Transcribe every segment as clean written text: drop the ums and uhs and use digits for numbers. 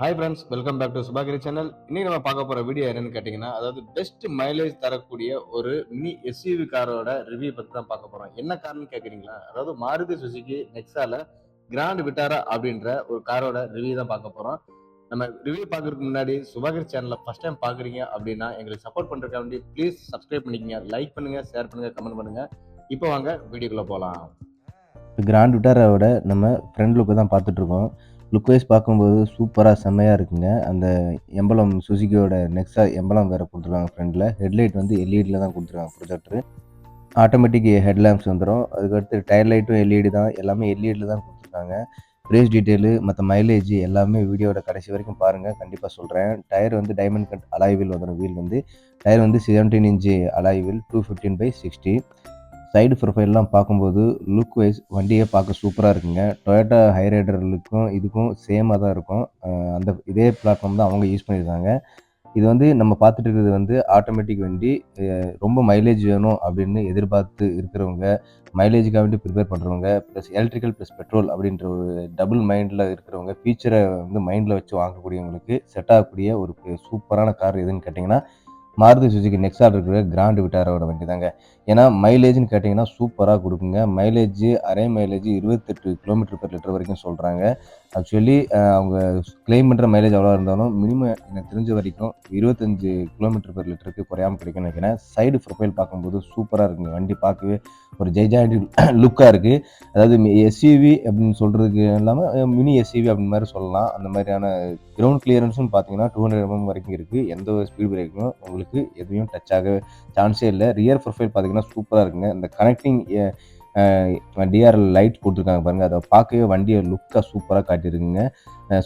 Hi friends, welcome back to Subhagiri channel. இன்னைக்கு நம்ம பார்க்க போற வீடியோ என்னன்னு கேட்டிங்கன்னா, அதாவது பெஸ்ட் மைலேஜ் தரக்கூடிய ஒரு மினி எஸ்யூவி காரோட ரிவ்யூ பத்தி தான் பார்க்க போறோம். என்ன காரணம்னு கேட்குறீங்களா? அதாவது மாருதி சுசுகி நெக்ஸால கிராண்ட் விட்டாரா அப்படின்ற ஒரு காரோட ரிவ்யூ தான் பார்க்க போறோம். நம்ம ரிவ்யூ பார்க்கறதுக்கு முன்னாடி சுபாகிரி சேனலை ஃபர்ஸ்ட் டைம் பார்க்குறீங்க அப்படின்னா எங்களுக்கு சப்போர்ட் பண்ணுறதுக்காக வேண்டி ப்ளீஸ் சப்ஸ்கிரைப் பண்ணிக்கங்க, லைக் பண்ணுங்க, ஷேர் பண்ணுங்க, கமெண்ட் பண்ணுங்க. இப்போ வாங்க வீடியோக்குள்ள போகலாம். கிராண்ட் விட்டாராவோட நம்ம ஃப்ரண்ட் லுக்கு தான் பார்த்துட்ருக்கோம். லுக் வைஸ் பார்க்கும்போது சூப்பராக செம்மையாக இருக்குங்க. அந்த எம்பளம் சுசுகியோட நெக்ஸா எம்பளம் வேறு கொடுத்துருக்காங்க ஃப்ரண்டில். ஹெட்லைட் வந்து எல்இடியில் தான் கொடுத்துருக்காங்க ப்ரொஜெக்டரு. ஆட்டோமேட்டிக் ஹெட் லேம்ப்ஸ் வந்துடும். அதுக்கடுத்து டயர் லைட்டும் எல்இடி தான். எல்லாமே எல்இடியில் தான் கொடுத்துருக்காங்க. ப்ரைஸ் டீட்டெயிலு மற்ற மைலேஜ் எல்லாமே வீடியோட கடைசி வரைக்கும் பாருங்கள், கண்டிப்பாக சொல்கிறேன். டயர் வந்து டைமண்ட் கட் அலாய் வீல் வந்துடும். வீல் வந்து டயர் வந்து 17 இன்ச்சு அலாய் வீல் 215/60. சைடு ப்ரொஃபைல்லாம் பார்க்கும்போது லுக் வைஸ் வண்டியே பார்க்க சூப்பராக இருக்குங்க. டொயோட்டா ஹைரைடர் லுக்கும் இதுக்கும் சேமாக தான் இருக்கும். அந்த இதே பிளாட்ஃபார்ம் தான் அவங்க யூஸ் பண்ணியிருக்காங்க. இது வந்து நம்ம பார்த்துட்டு இருக்கிறது வந்து ஆட்டோமேட்டிக் வண்டி. ரொம்ப மைலேஜ் வேணும் அப்படின்னு எதிர்பார்த்து இருக்கிறவங்க, மைலேஜுக்காக வேண்டி ப்ரிப்பேர் பண்ணுறவங்க, ப்ளஸ் எலக்ட்ரிக்கல் ப்ளஸ் பெட்ரோல் அப்படின்ற ஒரு டபுள் மைண்டில் இருக்கிறவங்க, ஃபியூச்சரை வந்து மைண்டில் வச்சு வாங்கக்கூடியவங்களுக்கு செட் ஆகக்கூடிய ஒரு சூப்பரான கார் எதுன்னு கேட்டிங்கன்னா, மாருதி சுசுகி நெக்ஸால இருக்கிற கிராண்ட் விட்டாரோட வண்டி தாங்க. ஏன்னா மைலேஜ்னு கேட்டிங்கன்னா சூப்பராக கொடுக்குங்க. மைலேஜ் அரை மைலேஜ் 28 km/லிட்டர் வரைக்கும் சொல்கிறாங்க. ஆக்சுவலி அவங்க கிளைம் பண்ணுற மைலேஜ் எவ்வளோ இருந்தாலும் மினிமம் எனக்கு தெரிஞ்ச வரைக்கும் 25 km/லிட்டருக்கு குறையாமல் கிடைக்கும்னு நினைக்கிறேன். சைடு ப்ரொஃபைல் பார்க்கும்போது சூப்பராக இருக்குங்க. வண்டி பார்க்கவே ஒரு ஜெய்ஜாண்டி லுக்காக இருக்குது. அதாவது எஸ்யூவி அப்படின்னு சொல்கிறதுக்கு இல்லாமல் மினி எஸ்யூவி அப்படின்னு மாதிரி சொல்லலாம். அந்த மாதிரியான கிரவுண்ட் கிளியரன்ஸும் பார்த்தீங்கன்னா 200 mm வரைக்கும் இருக்குது. எந்த ஒரு ஸ்பீட் பிரேக்கும் உங்களுக்கு எதையும் டச் ஆக சான்ஸே இல்லை. ரியர் ப்ரொஃபைல் பார்த்தீங்கன்னா சூப்பராக இருக்குங்க. இந்த கனெக்டிங் டிஆர்எல் லைட் கொடுத்துருக்காங்க பாருங்கள், அதை பார்க்கவே வண்டியை லுக்காக சூப்பராக காட்டியிருக்குங்க.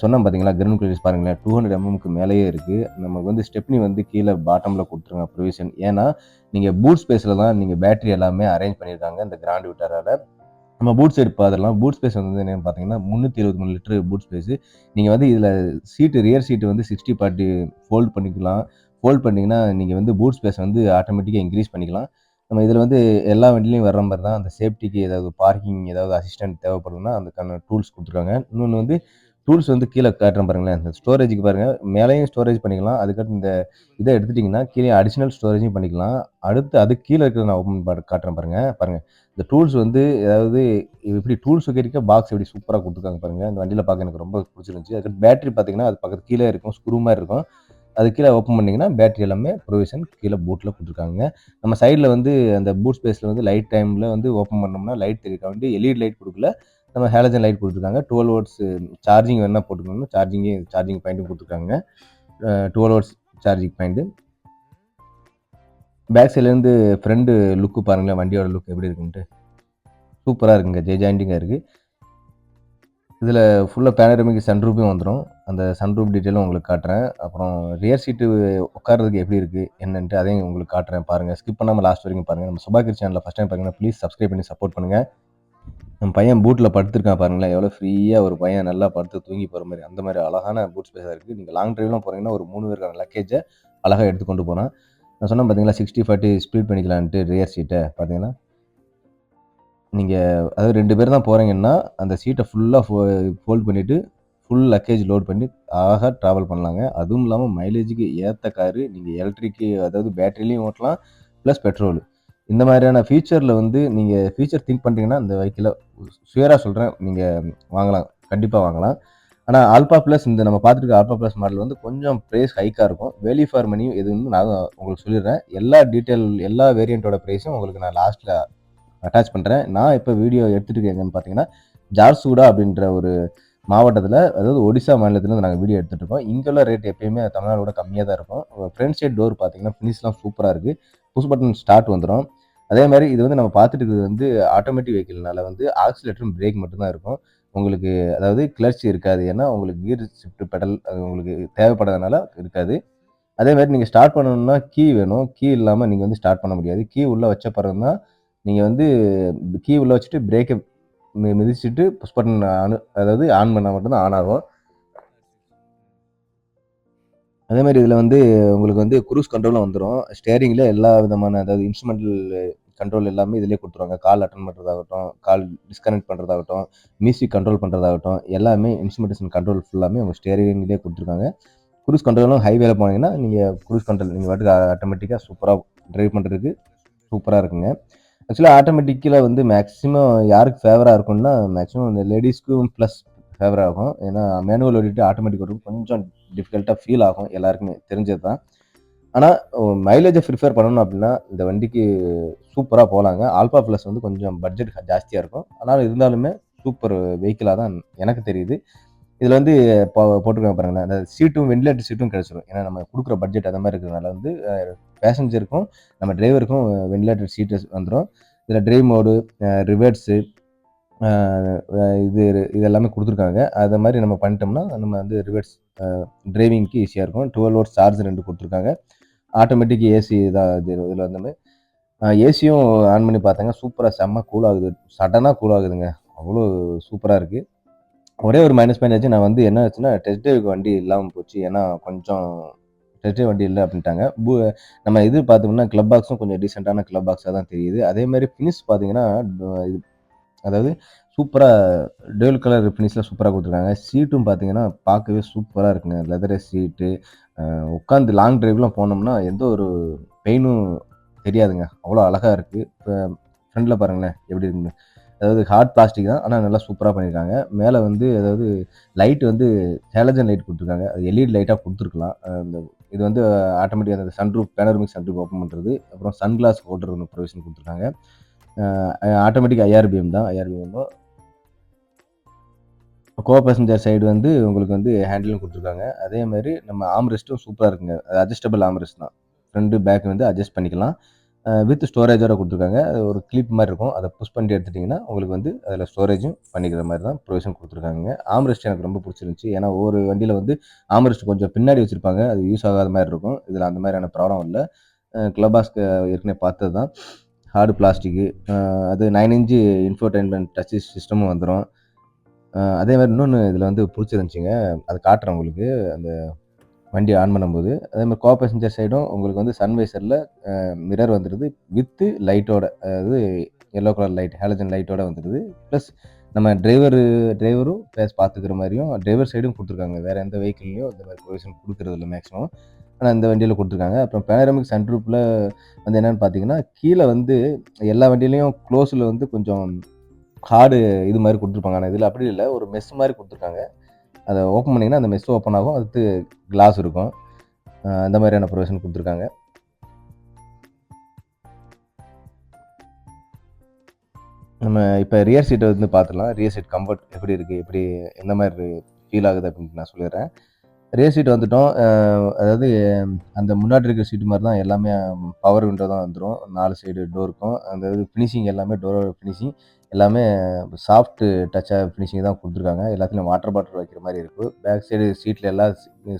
சொன்னேன் பார்த்தீங்களா, கிரவுண்ட் கிளியரன்ஸ் பாருங்களேன் 200 mmக்கு மேலேயே இருக்குது. நமக்கு வந்து ஸ்டெப்னி வந்து கீழே பாட்டமில் கொடுத்துருங்க ப்ரொவிஷன். ஏன்னா நீங்கள் பூட் ஸ்பேஸில் தான் நீங்கள் பேட்டரி எல்லாமே அரேஞ்ச் பண்ணியிருக்காங்க இந்த கிராண்ட் விட்டாரால. நம்ம பூட் சைடு பார்த்துடலாம். பூட் ஸ்பேஸ் வந்து என்னன்னு பார்த்தீங்கன்னா 323 லிட்டர் பூட் ஸ்பேஸு. நீங்கள் வந்து இதில் ரியர் சீட்டு வந்து 60/40 ஃபோல்ட் பண்ணிக்கலாம். ஃபோல்ட் பண்ணிங்கன்னா நீங்கள் வந்து பூட் ஸ்பேஸ் வந்து ஆட்டோமேட்டிக்காக இன்க்ரீஸ் பண்ணிக்கலாம். நம்ம இதில் வந்து எல்லா வண்டிலையும் வர்ற மாதிரி தான். அந்த சேஃப்டிக்கு ஏதாவது பார்க்கிங் ஏதாவது அசிஸ்டன்ட் தேவைப்படுதுன்னா அதுக்கான டூல்ஸ் கொடுத்துருக்காங்க. இன்னொன்று வந்து டூல்ஸ் வந்து கீழே காட்டுறேன் பாருங்களேன். இந்த ஸ்டோரேஜுக்கு பாருங்கள், மேலேயும் ஸ்டோரேஜ் பண்ணிக்கலாம். அதுக்கடுத்து இந்த இதை எடுத்துட்டிங்கன்னா கீழே அடிஷ்னல் ஸ்டோரேஜும் பண்ணிக்கலாம். அடுத்து அதுக்கு கீழே இருக்கிறத நான் ஓப்பன் காட்டுறேன் பாருங்கள். இந்த டூல்ஸ் வந்து ஏதாவது எப்படி டூல்ஸ் வைக்கிறதுக்கே பாக்ஸ் எப்படி சூப்பராக கொடுத்துருக்காங்க பாருங்கள். இந்த வண்டியில் பார்க்க எனக்கு ரொம்ப பிடிச்சிருந்துச்சி. அதுக்கு பேட்டரி பார்த்தீங்கன்னா அது பக்கத்து கீழே இருக்கும், ஸ்க்ரூ மாதிரி இருக்கும். அது கீழே ஓப்பன் பண்ணிங்கன்னா பேட்டரி எல்லாமே ப்ரொவிஷன் கீழே பூட்டில் கொடுத்துருக்காங்க. நம்ம சைடில் வந்து அந்த பூட் ஸ்பேஸில் வந்து லைட் டைமில் வந்து ஓப்பன் பண்ணோம்னா லைட் தெரிவிக்க வேண்டி எல்இடி லைட் கொடுக்கல, நம்ம ஹேலஜன் லைட் கொடுத்துருக்காங்க. 12 வோல்ட்ஸ் சார்ஜிங் வேணால் போட்டுக்கணும். சார்ஜிங் பாயிண்ட்டும் கொடுத்துருக்காங்க. 12 வோல்ட்ஸ் சார்ஜிங் பாயிண்ட்டு. பேக் சைட்லேருந்து ஃப்ரண்ட் லுக்கு பாருங்களேன், வண்டியோட லுக் எப்படி இருக்குன்ட்டு சூப்பராக இருக்குங்க. ஜெய்ஜாண்டிங்காக இருக்குது. இதில் ஃபுல்லாக பேனரமிக் சன்ரூஃபும் வந்துடும். அந்த சன்ரூஃப் டீட்டெயிலும் உங்களுக்கு காட்டுறேன். அப்புறம் ரியர் சீட்டு உட்காரதுக்கு எப்படி இருக்குது என்னன்ட்டு அதையும் உங்களுக்கு காட்டுறேன் பாருங்கள். ஸ்கிப் பண்ணாமல் லாஸ்ட் வரைக்கும் பாருங்கள். நம்ம சுபாகிர் சேனலில் ஃபஸ்ட் டைம் பாருங்கன்னா ப்ளீஸ் சப்ஸ்கிரைப் பண்ணி சப்போர்ட் பண்ணுங்கள். நம்ம பையன் பூட்டில் படுத்துருக்கான் பாருங்களேன், எவ்வளோ ஃப்ரீயாக ஒரு பையன் நல்லா படுத்து தூங்கி போகிற மாதிரி அந்த மாதிரி அழகான பூட் ஸ்பேஸாக இருக்குது. நீங்கள் லாங் ட்ரைவ்லாம் போகிறீங்கன்னா ஒரு 3 பேருக்கான லக்கேஜை அழகாக எடுத்து கொண்டு போனால். நான் சொன்னேன் பார்த்தீங்களா 60/40 ஸ்ப்ளிட் பண்ணிக்கலான்ட்டு ரியர் சீட்டை பார்த்தீங்கன்னா, நீங்கள் அதாவது 2 பேர் தான் போகிறீங்கன்னா அந்த சீட்டை ஃபுல்லாக ஃபோல்ட் பண்ணிவிட்டு ஃபுல் லக்கேஜ் லோட் பண்ணி அழகாக ட்ராவல் பண்ணலாங்க. அதுவும் இல்லாமல் மைலேஜுக்கு ஏற்ற காரு. நீங்கள் எலக்ட்ரிக்கு அதாவது பேட்டரிலையும் ஓட்டலாம், ப்ளஸ் பெட்ரோலு. இந்த மாதிரியான ஃபியூச்சரில் வந்து நீங்கள் ஃபியூச்சர் திங்க் பண்ணுறீங்கன்னா இந்த வெஹிக்கிளை ஷுவராக சொல்கிறேன் நீங்கள் வாங்கலாம், கண்டிப்பாக வாங்கலாம். ஆனால் ஆல்பா ப்ளஸ் இந்த நம்ம பார்த்துருக்க ஆல்பா ப்ளஸ் மாடல் வந்து கொஞ்சம் ப்ரைஸ் ஹைக்காக இருக்கும். வேல்யூ ஃபார் மணி எதுன்னு நான் உங்களுக்கு சொல்லிடுறேன். எல்லா வேரியண்ட்டோட ப்ரைஸும் உங்களுக்கு நான் லாஸ்ட்டில் அட்டாச் பண்ணுறேன். நான் இப்போ வீடியோ எடுத்துகிட்டு எங்கன்னு பார்த்தீங்கன்னா ஜார்சுகுடா அப்படின்ற ஒரு மாவட்டத்தில், அதாவது ஒடிசா மாநிலத்திலேருந்து நாங்கள் வீடியோ எடுத்துகிட்டு இருக்கோம். இங்குள்ள ரேட் எப்பயுமே தமிழ்நாடோட கம்மியாக தான் இருக்கும். ஃப்ரண்ட் சைட் டோர் பார்த்தீங்கன்னா ஃபினிஷ்லாம் சூப்பராக இருக்குது. புஷ் பட்டன் ஸ்டார்ட் வந்துடும். அதே மாதிரி இது வந்து நம்ம பார்த்துட்டு இருக்கிறது வந்து ஆட்டோமேட்டிக் வெஹிக்கிள்னால வந்து ஆக்சிலேட்டரும் பிரேக் மட்டும்தான் இருக்கும். உங்களுக்கு அதாவது கிளர்ச்சி இருக்காது. ஏன்னா உங்களுக்கு கியர் ஷிஃப்ட் பெடல் அது உங்களுக்கு தேவைப்படாதனால இருக்காது. அதே மாதிரி நீங்கள் ஸ்டார்ட் பண்ணணும்னா கீ வேணும். கீ இல்லாமல் நீங்கள் வந்து ஸ்டார்ட் பண்ண முடியாது. கீ உள்ளே வச்ச பிறகு தான் நீங்கள் வந்து கீ உள்ளே வச்சுட்டு பிரேக்கை மிதிச்சுட்டு புஷ் பட்டன் அதாவது ஆன் பண்ணால் மட்டும்தான் ஆன் ஆகும். அதே மாதிரி இதில் வந்து உங்களுக்கு வந்து குரூஸ் கண்ட்ரோலும் வந்துடும். ஸ்டேரிங்கில் எல்லா விதமான அதாவது இன்ஸ்ட்ருமெண்டல் கண்ட்ரோல் எல்லாமே இதிலே கொடுத்துருவாங்க. கால் அட்டன் பண்ணுறதாகட்டும், கால் டிஸ்கனெக்ட் பண்ணுறதாகட்டும், மியூசிக் கண்ட்ரோல் பண்ணுறதாகட்டும், எல்லாமே இன்ஸ்ட்ருமெண்டேஷன் கண்ட்ரோல் ஃபுல்லாமே உங்கள் ஸ்டேரிங்லேயே கொடுத்துருக்காங்க. க்ரூஸ் கண்ட்ரோலும் ஹைவேல போனீங்கன்னா நீங்கள் க்ரூஸ் கண்ட்ரோல் நீங்கள் பாட்டுக்கு ஆட்டோமேட்டிக்காக சூப்பராக ட்ரைவ் பண்ணுறதுக்கு சூப்பராக இருக்குங்க. ஆக்சுவலாக ஆட்டோமேட்டிக்கில் வந்து மேக்ஸிமம் யாருக்கு ஃபேவராக இருக்கும்னா மேக்ஸிமம் இந்த லேடிஸ்க்கும் ப்ளஸ் ஃபேவர் ஆகும். ஏன்னா மேனுவல் ஓடிட்டு ஆட்டோமேட்டிக் ஓட்டுறது கொஞ்சம் டிஃபிகல்ட்டாக ஃபீல் ஆகும், எல்லாருக்குமே தெரிஞ்சது தான். ஆனால் மைலேஜை ப்ரிஃபர் பண்ணணும் அப்படின்னா இந்த வண்டிக்கு சூப்பராக போகலாங்க. ஆல்ஃபா ப்ளஸ் வந்து கொஞ்சம் பட்ஜெட் ஜாஸ்தியாக இருக்கும். ஆனால் இருந்தாலுமே சூப்பர் வெஹிக்கிளாக தான் எனக்கு தெரியுது. இதில் வந்து போட்டிருக்காங்க பாருங்களேன், அந்த சீட்டும் வெண்டிலேட்டர் சீட்டும் கிடச்சிரும். ஏன்னா நம்ம கொடுக்குற பட்ஜெட் அந்த மாதிரி இருக்கிறதுனால வந்து பேசஞ்சருக்கும் நம்ம டிரைவருக்கும் வெண்டிலேட்டர் சீட்டு வந்துடும். இதில் டிரைவ் மோடு, ரிவர்ஸு, இது எல்லாமே கொடுத்துருக்காங்க. அதை மாதிரி நம்ம பண்ணிட்டோம்னா நம்ம வந்து ரிவர்ஸ் டிரைவிங்க்கு ஈஸியாக இருக்கும். 12 வோல்ட் சார்ஜ் 2 கொடுத்துருக்காங்க. ஆட்டோமேட்டிக் ஏசி தான் இதில் வந்து ஏசியும் ஆன் பண்ணி பார்த்தாங்க. சூப்பராக செம்ம கூல் ஆகுது, சடனாக கூல் ஆகுதுங்க. அவ்வளோ சூப்பராக இருக்குது. ஒரே ஒரு மைனஸ் பாயிண்ட் ஆச்சு. நான் வந்து என்ன ஆச்சுன்னா டெஸ்ட் ட்ரைவுக்கு வண்டி இல்லாமல் போச்சு. ஏன்னா கொஞ்சம் டெஸ்ட் ட்ரைவ் வண்டி இல்லை அப்படின்ட்டாங்க. நம்ம இது பார்த்தோம்னா கிளப் பாக்ஸும் கொஞ்சம் டீசெண்டான கிளப் பாக்ஸாக தான் தெரியுது. அதே மாதிரி ஃபினிஷ் பார்த்தீங்கன்னா இது அதாவது சூப்பராக டேல் கலர் ஃபினிஷில் சூப்பராக கொடுத்துருக்காங்க. சீட்டும் பார்த்தீங்கன்னா பார்க்கவே சூப்பராக இருக்குங்க. லெதர் சீட்டு, உட்காந்து லாங் டிரைவ்லாம் போனோம்னா எந்த ஒரு பெயினும் தெரியாதுங்க. அவ்வளோ அழகாக இருக்குது. இப்போ ஃப்ரண்டில் பாருங்களேன் எப்படி இருக்குங்க. அதாவது ஹார்ட் பிளாஸ்டிக் தான், ஆனால் நல்லா சூப்பராக பண்ணியிருக்காங்க. மேலே வந்து அதாவது லைட் வந்து ஹேலஜன் லைட் கொடுத்துருக்காங்க. அது எல்இடி லைட்டாக கொடுத்துருக்கலாம். இந்த இது வந்து ஆட்டோமேட்டிக் அந்த சன்ரூஃப் பேனோரமிக் சன்ரூஃப் ஓப்பன் பண்ணுறது, அப்புறம் சன்கிளாஸ் ஹோல்டர் ஒன்று ப்ரொவிஷன் கொடுத்துருக்காங்க. ஆட்டோமேட்டிக் ஐஆர்பிஎம் தான். ஐஆர்பிஎம்மும் கோ பேசஞ்சர் சைடு வந்து உங்களுக்கு வந்து ஹேண்டிலும் கொடுத்துருக்காங்க. அதே மாதிரி நம்ம ஆம்ரெஸ்ட்டும் சூப்பராக இருக்குங்க. அது அட்ஜஸ்டபிள் ஆம்ரெஸ்ட் தான். ஃப்ரண்ட் பேக் வந்து அட்ஜஸ்ட் பண்ணிக்கலாம். வித் ஸ்டோரேஜோட கொடுத்துருக்காங்க. அது ஒரு கிளிப் மாதிரி இருக்கும். அதை புஷ் பண்ணிட்டு எடுத்துட்டிங்கன்னா உங்களுக்கு வந்து அதில் ஸ்டோரேஜும் பண்ணிக்கிற மாதிரி தான் ப்ரொவிஷன் கொடுத்துருக்காங்க. ஆம்ரெஸ்ட் எனக்கு ரொம்ப பிடிச்சிருந்துச்சி. ஏன்னா ஒவ்வொரு வண்டியில் வந்து ஆம்ரெஸ்ட் கொஞ்சம் பின்னாடி வச்சுருப்பாங்க, அது யூஸ் ஆகாத மாதிரி இருக்கும். இதில் அந்த மாதிரியான ப்ராப்ளம் இல்லை. கிளப்பாஸ்க்கு ஏற்கனவே பார்த்தது தான். ஹார்டு பிளாஸ்டிக்கு, அது 9 இன்ச்சு இன்ஃபோடெயின்மெண்ட் டச் சிஸ்டமும் வந்துடும். அதே மாதிரி இன்னொன்று இதில் வந்து பிடிச்சிருந்துச்சிங்க, அது காட்டுறேன் உங்களுக்கு அந்த வண்டி ஆன் பண்ணும்போது. அதே மாதிரி கோ பேசஞ்சர் சைடும் உங்களுக்கு வந்து சன்வைசரில் மிரர் வந்துடுது வித்து லைட்டோட, அதாவது எல்லோ கலர் லைட் ஹேலஜன் லைட்டோட வந்துடுது. ப்ளஸ் நம்ம டிரைவரும் ஃபேஸ் பார்த்துக்கிற மாதிரியும் டிரைவர் சைடும் கொடுத்துருக்காங்க. வேறு எந்த வெஹிக்கிள்லையும் இந்த மாதிரி ப்ரொவிஷன் கொடுக்குறது இல்லை மேக்ஸிமம், ஆனால் இந்த வண்டியில் கொடுத்துருக்காங்க. அப்புறம் பேனரமிக் சன்ரூஃபில் வந்து என்னென்னு பார்த்தீங்கன்னா கீழே வந்து எல்லா வண்டியிலையும் க்ளோஸில் வந்து கொஞ்சம் ஹார்டு இது மாதிரி கொடுத்துருப்பாங்க. ஆனால் இதில் அப்படி இல்லை, ஒரு மெஸ் மாதிரி கொடுத்துருக்காங்க. அதை ஓப்பன் பண்ணிங்கன்னா அந்த மெஸ் ஓப்பன் ஆகும், அடுத்து கிளாஸ் இருக்கும். அந்த மாதிரியான ப்ரொவிஷன் கொடுத்துருக்காங்க. நம்ம இப்போ ரியர் சீட்டை வந்து பார்த்துலாம். ரியர் சீட் கம்ஃபர்ட் எப்படி இருக்குது, எப்படி எந்த மாதிரி ஃபீல் ஆகுது அப்படின்ட்டு நான் சொல்லிடுறேன். ரியர் சீட் வந்துட்டோம். அதாவது அந்த முன்னாடி இருக்கிற சீட்டு மாதிரி தான் எல்லாமே பவர் விண்டோ தான் வந்துடும். 4 சைடு டோருக்கும் அந்த இது ஃபினிஷிங் எல்லாமே டோரோட ஃபினிஷிங் எல்லாமே சாஃப்ட் டச்சாக ஃபினிஷிங் தான் கொடுத்துருக்காங்க. எல்லாத்துலேயும் வாட்டர் பாட்டில் வைக்கிற மாதிரி இருக்குது. பேக் சைடு சீட்டில் எல்லா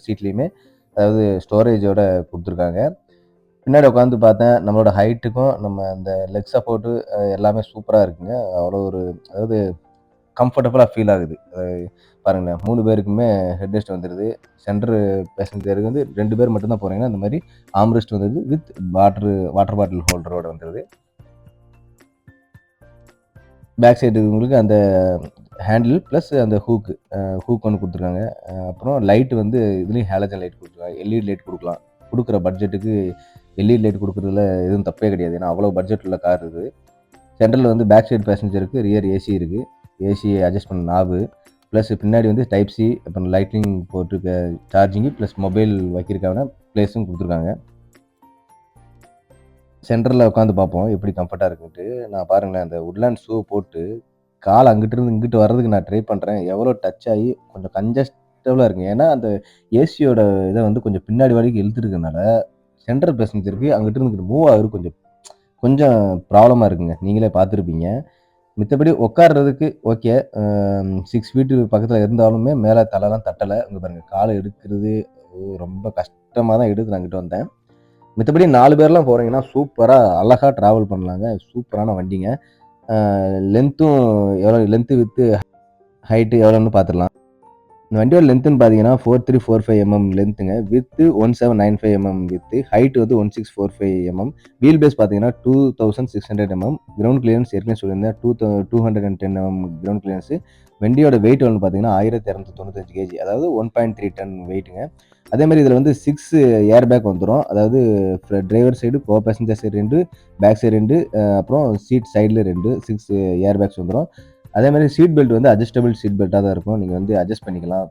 சீட்லேயுமே அதாவது ஸ்டோரேஜோட கொடுத்துருக்காங்க. பின்னாடி உட்காந்து பார்த்தேன், நம்மளோட ஹைட்டுக்கும் நம்ம அந்த லெக் சப்போர்ட்டு எல்லாமே சூப்பராக இருக்குங்க. அவ்வளோ ஒரு அதாவது கம்ஃபர்டபுளாக ஃபீல் ஆகுது. பாருங்களேன், 3 பேருக்குமே ஹெட் ரெஸ்ட் வந்துடுது. சென்டர் பேசஞ்சருக்கு வந்து 2 பேர் மட்டும்தான் போகிறீங்கன்னா இந்த மாதிரி ஆம்ரெஸ்ட் வந்துடுது வித் வாட்டர் பாட்டில் ஹோல்டரோட வந்துடுது. பேக் சைடு உங்களுக்கு அந்த ஹேண்டில் ப்ளஸ் அந்த ஹூக் ஒன்று கொடுத்துருக்காங்க. அப்புறம் லைட்டு வந்து இதுலேயும் ஹேலஜன் லைட் கொடுத்துருக்காங்க. எல்இடி லைட் கொடுக்கலாம். கொடுக்குற பட்ஜெட்டுக்கு எல்இடி லைட் கொடுக்குறதுல எதுவும் தப்பே கிடையாது. ஏன்னா அவ்வளோ பட்ஜெட் உள்ள கார் இது. சென்டரில் வந்து பேக் சைடு பேசஞ்சருக்கு ரியர் ஏசி இருக்குது. ஏசி அட்ஜஸ்ட் பண்ண நாபு ப்ளஸ் பின்னாடி வந்து டைப் சி, அப்புறம் லைட்னிங் போட்டு சார்ஜிங்கு ப்ளஸ் மொபைல் வைக்கிறதுக்கான ப்ளேஸும் கொடுத்துருக்காங்க. சென்டரில் உட்காந்து பார்ப்போம் எப்படி கம்ஃபர்ட்டாக இருக்குன்ட்டு. நான் பாருங்களேன், அந்த உட்லேண்ட் ஷூ போட்டு கால் அங்கிட்டிருந்து இங்கிட்டு வர்றதுக்கு நான் ட்ரை பண்ணுறேன். எவ்வளோ டச் ஆகி கொஞ்சம் கன்ஜஸ்டபுளாக இருக்குங்க. ஏன்னா அந்த ஏசியோட இதை வந்து கொஞ்சம் பின்னாடி வரைக்கும் இழுத்துருக்கனால சென்ட்ரல் பேசஞ்சருக்கு அங்கிட்டிருந்து இங்கிட்டு மூவ் ஆகுது கொஞ்சம் ப்ராப்ளமாக இருக்குங்க. நீங்களே பார்த்துருப்பீங்க. மித்தபடி உட்காடுறதுக்கு ஓகே. 6 ஃபீட்டு பக்கத்தில் இருந்தாலுமே மேலே தலைலாம் தட்டலை. இங்கே பாருங்கள், காலை எடுக்கிறது ரொம்ப கஷ்டமாக தான் எடுத்து நான் அங்கிட்டு வந்தேன். மித்தபடி 4 பேர்லாம் போகிறீங்கன்னா சூப்பராக அழகாக ட்ராவல் பண்ணலாங்க. சூப்பரான வண்டிங்க. லென்த்தும் எவ்வளோ லென்த்து வித்து ஹைட்டு எவ்வளோன்னு பார்த்துடலாம். இந்த வண்டியோட லென்த்துன்னு பார்த்தீங்கன்னா 4345 லென்த்துங்க. With 1795 with. ஹைட் வந்து 1645 வீல் பேஸ் பார்த்தீங்கன்னா 2600 கிரவுண்ட் கிளியரன்ஸ் ஏற்கனவே சொல்லியிருந்தேன். 210 கிரவுண்ட் கிளியரன்ஸ். வண்டியோட வெயிட் வந்து பார்த்தீங்கன்னா 1295 கேஜி. அதாவது 1.3 டன் வெயிட்டுங்க. அதே மாதிரி இதில் வந்து 6 ஏர் பேக் வந்துடும். அதாவது driver side, co passenger side 2, back side 2, அப்புறம் சீட் சைடில் 2, 6 ஏர் பேக்ஸ் வந்துடும். அதே மாதிரி சீட் பெல்ட் வந்து அட்ஜஸ்டபிள் சீட் பெல்ட்டாக தான் இருக்கும். நீங்கள் வந்து அட்ஜஸ்ட் பண்ணிக்கலாம்.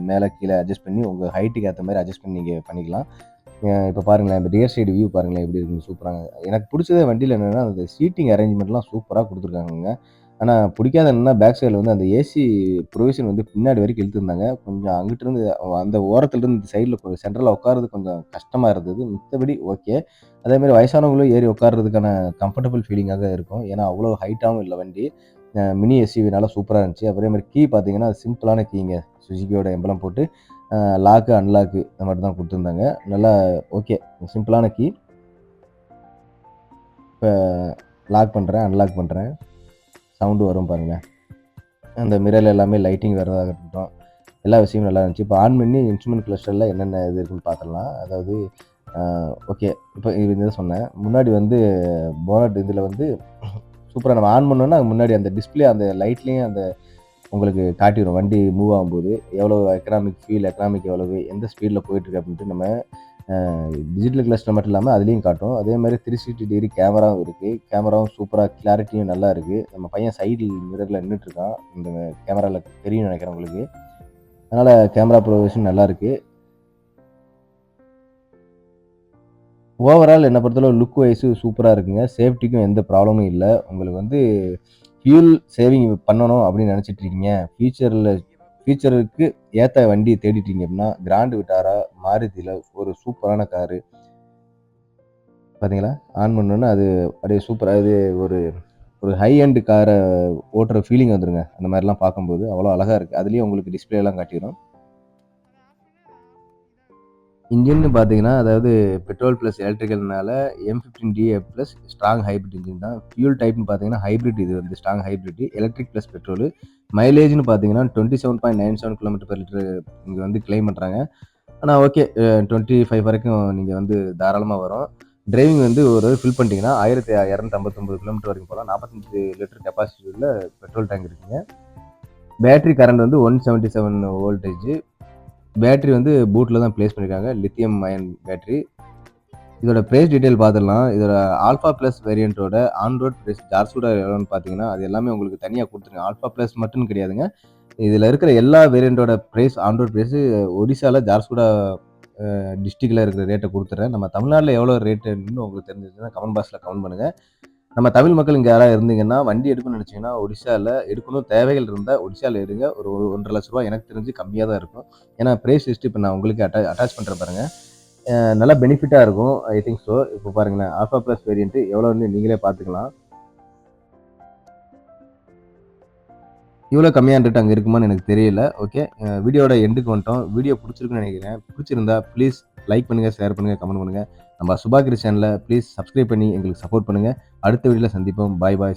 மேலே கீழே அட்ஜஸ்ட் பண்ணி உங்கள் ஹைட்டுக்கு ஏற்ற மாதிரி அட்ஜஸ்ட் பண்ணி நீங்கள் பண்ணிக்கலாம். இப்போ பாருங்களேன், இந்த ரியர் சைடு வியூ பாருங்களேன் எப்படி இருக்குன்னு சூப்பராங்க. எனக்கு பிடிச்சதே வண்டியில் என்னென்னா அந்த சீட்டிங் அரேஞ்ச்மெண்ட்லாம் சூப்பராக கொடுத்துருக்காங்கங்க. ஆனால் பிடிக்காத என்னென்னா பேக் சைடில் வந்து அந்த ஏசி ப்ரொவிஷன் வந்து பின்னாடி வரைக்கும் இழுத்துருந்தாங்க. கொஞ்சம் அங்கிட்டிருந்து அந்த ஓரத்துலேருந்து இந்த சைடில் கொஞ்சம் சென்ட்ரலில் உட்காரது கொஞ்சம் கஷ்டமாக இருந்தது. மித்தபடி ஓகே. அதேமாதிரி வயசானவங்களும் ஏறி உட்காரதுக்கான கம்ஃபர்டபுள் ஃபீலிங்காக இருக்கும். ஏன்னா அவ்வளோ ஹைட்டாகவும் இல்லை வண்டி. மினி எஸ்யூவினால சூப்பராக இருந்துச்சு. அதே மாதிரி கீ பார்த்தீங்கன்னா சிம்பிளான கீங்க. சுசுகியோட எம்பளம் போட்டு லாக்கு அன்லாக்கு அது மட்டும் தான் கொடுத்துருந்தாங்க. நல்லா ஓகே, சிம்பிளான கீ. இப்போ லாக் பண்ணுறேன், அன்லாக் பண்ணுறேன், சவுண்டு வரும் பாருங்கள். அந்த மிரரில் எல்லாமே லைட்டிங் வரதாக இருக்கட்டும், எல்லா விஷயமும் நல்லா இருந்துச்சு. இப்போ ஆன் பண்ணி இன்ஸ்ட்ருமெண்ட் கிளஸ்டரில் என்னென்ன இது இருக்குன்னு பார்த்துடலாம். அதாவது ஓகே, இப்போ இது சொன்னேன். முன்னாடி வந்து போனட் இதில் வந்து சூப்பராக நம்ம ஆன் பண்ணோன்னா முன்னாடி அந்த டிஸ்பிளே அந்த லைட்லேயும் அந்த உங்களுக்கு காட்டிடும். வண்டி மூவ் ஆகும்போது எவ்வளோ எக்கனாமிக் எவ்வளவு, எந்த ஸ்பீடில் போயிட்டுருக்கு அப்படின்ட்டு நம்ம டிஜிட்டல் கிளஸ்டர் மட்டும் இல்லாமல் அதுலேயும் காட்டும். அதே மாதிரி 360 டிகிரி கேமராவும் இருக்குது. கேமராவும் சூப்பராக கிளாரிட்டியும் நல்லா இருக்குது. நம்ம பையன் சைடில் மிரரில் நின்றுட்டுருக்கான். இந்த கேமராவில் தெரியும்னு நினைக்கிறேன் உங்களுக்கு. அதனால் கேமரா ப்ரொவிஷன் நல்லா இருக்குது. ஓவரால் என்னை பொறுத்தளவு லுக் வைஸு சூப்பராக இருக்குங்க. சேஃப்டிக்கும் எந்த ப்ராப்ளமும் இல்லை. உங்களுக்கு வந்து ஃபியூல் சேவிங் பண்ணணும் அப்படின்னு நினச்சிட்டு இருக்கீங்க, ஃபியூச்சருக்கு ஏற்ற வண்டி தேடிட்டீங்க அப்படின்னா கிராண்ட் விட்டாரா மாருதியில் ஒரு சூப்பரான காரு. பார்த்தீங்களா, ஆன் பண்ணோன்னா அது அப்படியே சூப்பராக இது ஒரு ஒரு ஹை எண்ட் காரை ஓட்டுற ஃபீலிங் வந்துருங்க. அந்த மாதிரிலாம் பார்க்கும்போது அவ்வளோ அழகாக இருக்குது. அதுலேயும் உங்களுக்கு டிஸ்பிளேலாம் காட்டிடும். இன்ஜின்னு பார்த்தீங்கன்னா, அதாவது பெட்ரோல் ப்ளஸ் எலக்ட்ரிக்கல்னால M15DA plus strong hybrid engine தான். ஃபியூல் டைப்னு பார்த்தீங்கன்னா ஹைப்ரிட், இது வந்து strong hybrid. Electric plus petrol. மைலேஜ்னு பார்த்தீங்கன்னா 27.97 km/லிட்டர் இங்கே வந்து கிளைம் பண்ணுறாங்க. ஆனால் ஓகே, 25 வரைக்கும் நீங்கள் வந்து தாராளமாக வரும். டிரைவிங் வந்து ஒரு ஃபில் பண்ணிட்டீங்கன்னா 1259 கிலோமீட்டர் வரைக்கும் போகலாம். 45 லிட்டர் கெப்பாசிட்டி உள்ள பெட்ரோல் டேங்க் இருக்குங்க. பேட்டரி கரண்ட் வந்து 177 வோல்டேஜ். பேட்டரி வந்து பூட்டில் தான் பிளேஸ் பண்ணியிருக்காங்க, லித்தியம் அயன் பேட்டரி. இதோட ப்ரைஸ் டீட்டெயில் பார்த்துடலாம். இதோட ஆல்ஃபா ப்ளஸ் வேரியண்ட்டோட ஆன்ரோட் ப்ரைஸ் ஜார்சூடா எவ்வளோன்னு பார்த்தீங்கன்னா அது எல்லாமே உங்களுக்கு தனியாக கொடுத்துருங்க. ஆல்ஃபா ப்ளஸ் மட்டும் கிடையாதுங்க. இதில் இருக்கிற எல்லா வேரியண்ட்டோட ப்ரைஸ், ஆன்ரோட் ப்ரைஸு ஒடிசாவில் ஜார்சூடா டிஸ்ட்ரிக்டில் இருக்கிற ரேட்டை கொடுத்துட்றேன். நம்ம தமிழ்நாட்டில் எவ்வளோ ரேட்டுன்னு உங்களுக்கு தெரிஞ்சிச்சுன்னா கமெண்ட் பாக்ஸில் கமெண்ட் பண்ணுங்கள். நம்ம தமிழ் மக்கள் இங்கே யாராவது இருந்தீங்கன்னா வண்டி எடுக்கணும்னு நினச்சிங்கன்னா ஒடிசாவில் எடுக்கணும் தேவைகள் இருந்தால் ஒடிசாவில் எடுங்க. ஒரு 1.5 லட்ச ரூபா எனக்கு தெரிஞ்சு கம்மியாக தான் இருக்கும். ஏன்னா ப்ரைஸ் லிஸ்ட்டு இப்போ நான் உங்களுக்கு அட்டாச் பண்ணுற பாருங்கள். நல்லா பெனிஃபிட்டாக இருக்கும், ஐ திங்க் ஸோ. இப்போ பாருங்களேன், ஆல்ஃபா ப்ளஸ் வேரியண்ட்டு எவ்வளோன்னு நீங்களே பார்த்துக்கலாம். இவ்வளோ கம்மியான ரேட் அங்கே இருக்குமான்னு எனக்கு தெரியல. ஓகே, வீடியோட எண்டுக்கு வந்துட்டோம். வீடியோ பிடிச்சிருக்குன்னு நினைக்கிறேன். பிடிச்சிருந்தா ப்ளீஸ் லைக் பண்ணுங்கள், ஷேர் பண்ணுங்கள், கமெண்ட் பண்ணுங்கள். நம்ம சுபாகிரி சேனலை ப்ளீஸ் சப்ஸ்கிரைப் பண்ணி எங்களுக்கு சப்போர்ட் பண்ணுங்கள். அடுத்த வீடியோவில் சந்திப்போம். பாய் பாய்.